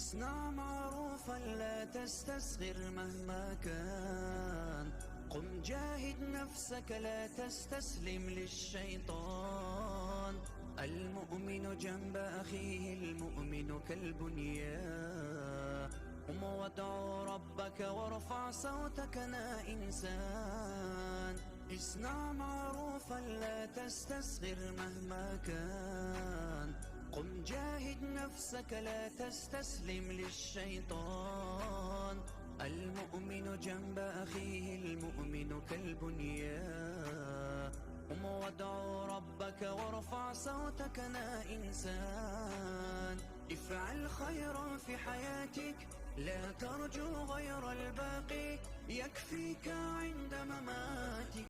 اصنع معروفا لا تستصغر مهما كان، قم جاهد نفسك لا تستسلم للشيطان. المؤمن جنب أخيه المؤمن كالبنيان، قم وادعو ربك وارفع صوتك يا إنسان. اصنع معروفا لا تستصغر مهما كان، قم جاهد نفسك لا تستسلم للشيطان. المؤمن جنب أخيه المؤمن كالبنيان، قم وادعو ربك وارفع صوتك يا إنسان. افعل خيرا في حياتك لا ترجو غير الباقي، يكفيك عند مماتك